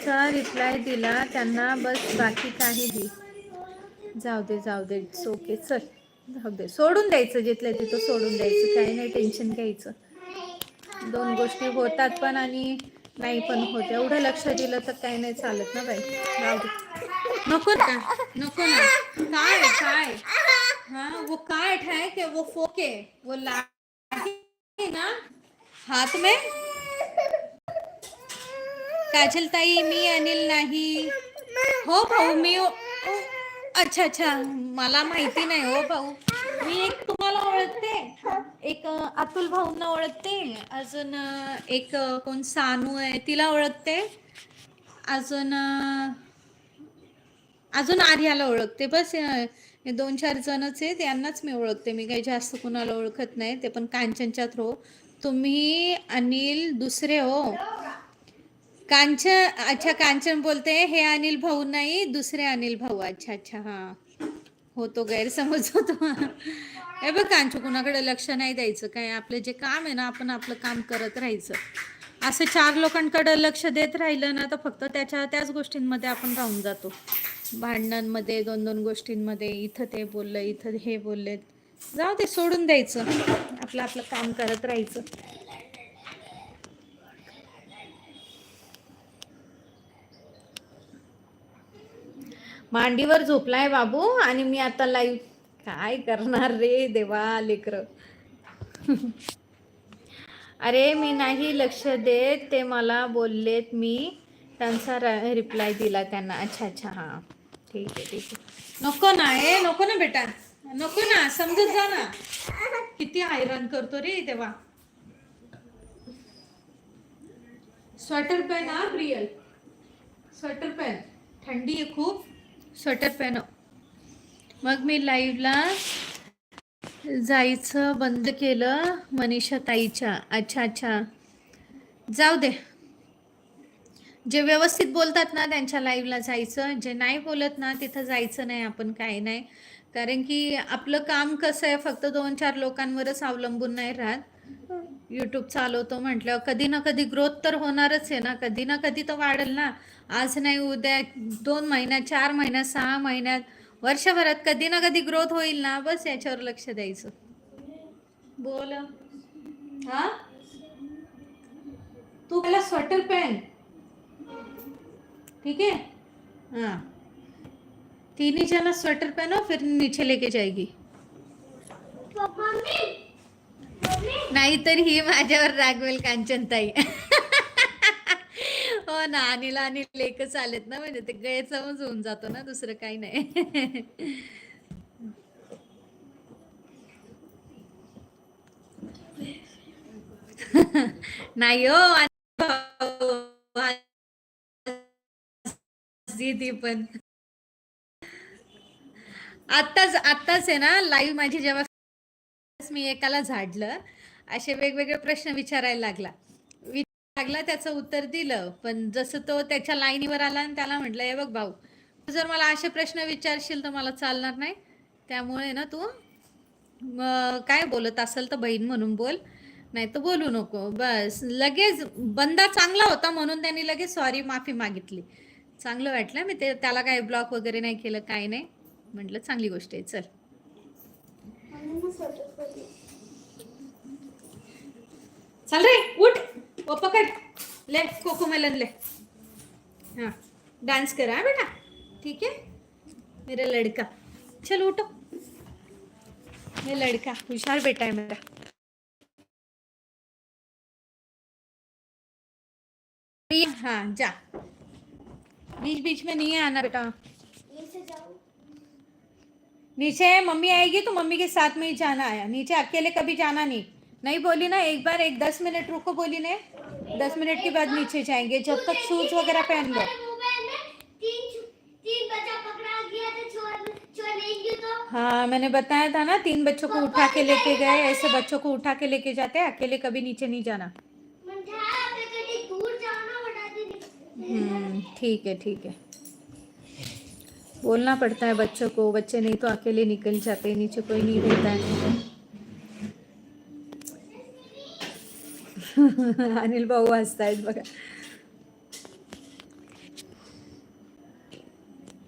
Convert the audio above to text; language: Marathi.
त्यांचा रिप्लाय दिला त्यांना, बस बाकी काहीही. जाऊ दे ओके, चल जाऊ दे, सोडून द्यायचं, जिथलं तिथं सोडून द्यायचं, काही नाही टेन्शन घ्यायचं. दोन गोष्टी होतात पण आणि नाही पण होत. एवढं लक्ष दिलं तर काही नाही चालत ना बाई. जाऊ दे, नको ना नको ना. काय काय हाँ वो काट है कि वो फोके, वो लाठी ना हाथ में. काजल ताई मी अनिल नाही हो भाऊ, मी अच्छा अच्छा, मला माहिती नाही हो भाऊ. मी एक तुम्हाला ओळखते, एक अतुल भाऊंना ओळखते, अजून एक कोण सानू आहे तिला ओळखते, अजून अजून आर्याला ओळखते. बस हे 2-4 जणच आहेत, यांनाच मी ओळखते. मी काही जास्त कुणाला ओळखत नाही, ते पण कांचनच्या थ्रू. तुम्ही अनिल दुसरे हो कांचन. अच्छा कांचन बोलते हे अनिल भाऊ नाही, दुसरे अनिल भाऊ. अच्छा अच्छा, हां होतो गैरसमज होतो. हे बघ कांचू, कुणाकडे लक्ष नाही द्यायचं. काय आपलं जे काम आहे ना, आपण आपलं काम करत राहायचं. असं 4 लोकांकडे लक्ष देत राहिलं ना, तर फक्त त्याच गोष्टींमध्ये आपण राहून जातो. भांडणांमध्ये, 2-2 गोष्टींमध्ये, इथं ते बोललं, इथं हे बोललेत. जाऊ ते, सोडून द्यायचं, आपलं आपलं काम करत राहायचं. मांडीवर झोपलाय बाबू आणि मी आता लाईव्ह. काय करणार रे देवा लेकर. अरे मी नाही लक्ष देत, ते मला बोललेत, मी त्यांचा रिप्लाय दिला त्यांना. अच्छा अच्छा, हां ठीक आहे. नको ना नको ना बेटा, नको ना, समजत जा ना. किती हैराण करतो रे तेव्हा. स्वेटर पहन हा प्रियल, स्वेटर पहन, थंडी आहे खूप, स्वेटर पहन. मग मी लाईव्हला जायचं बंद केलं मनीषा ताईच्या. अच्छा अच्छा, जाऊ दे. जे व्यवस्थित बोलतात ना त्यांच्या लाईव्हला जायचं, जे नाही बोलत ना तिथं जायचं नाही आपण, काही नाही. कारण की आपलं काम कसं आहे, फक्त 2-4 लोकांवरच अवलंबून नाही राहत. यूट्यूब चालवतो म्हटल्यावर कधी ना कधी ग्रोथ तर होणारच आहे ना, कधी ना कधी तर वाढेल ना. आज नाही उद्या, 2 महिन्यात, 4 महिन्यात, 6 महिन्यात, वर्षभरात कधी ना कधी ग्रोथ होईल ना. बस याच्यावर लक्ष द्यायचं. बोल हा, तू पहिला स्वेटर पहन, ठीक है हाँ. 3 जना स्वेटर पहनो, फिर नीचे लेके जाएगी. नाहीतर ही माझ्यावर रागवेल कांचनताई. हो ना, अनिल आणि लेकच आलेत ना, म्हणजे ते गैरसमज होऊन जातो ना, दुसरं काही नाही. नाही हो ती पण आत्ताच आहे ना लाईव्ह माझी, जेव्हा मी एकाला झाडलं, असे वेगवेगळे प्रश्न विचारायला लागला, त्याचं उत्तर दिलं. पण जसं तो त्याच्या लाईनीवर आला आणि त्याला म्हटलं, हे बघ भाऊ, तू जर मला असे प्रश्न विचारशील तर मला चालणार नाही. त्यामुळे ना तू काय बोलत असेल तर बहीण म्हणून बोल, नाही तर बोलू नको. बस लगेच. बंदा चांगला होता म्हणून त्यांनी लगेच सॉरी, माफी मागितली. चांगलं वाटलं. मी त्याला काही ब्लॉक वगैरे नाही केलं, काही नाही. म्हटलं चांगली गोष्ट आहे, चल. चल रे उठ, वो पकड़, ले कोकोमेलन ले. हाँ डांस करा है बेटा, ठीक है मेरा लड़का. चल उठो, मेरा लड़का होशियार बेटा है मेरा. हाँ जा, बीच बीच में नहीं आना बेटा. नीचे मम्मी आएगी तो मम्मी के साथ में ही जाना है, नीचे अकेले कभी जाना नहीं. नहीं बोली ना, एक बार 10 मिनट रुको बोली ने, 10 मिनट के बाद नीचे जाएंगे, जब तक शूज वगैरह पहन लो. हाँ मैंने बताया था ना, 3 बच्चों को उठा के लेके गए, ऐसे बच्चों को उठा के लेके जाते हैं, अकेले कभी नीचे नहीं जाना. ठीक है. बोलना पड़ता है बच्चों को, बच्चे नहीं तो अकेले निकल जाते, नीचे कोई नहीं रहता है. अनिल भाऊ हसतायत बघा.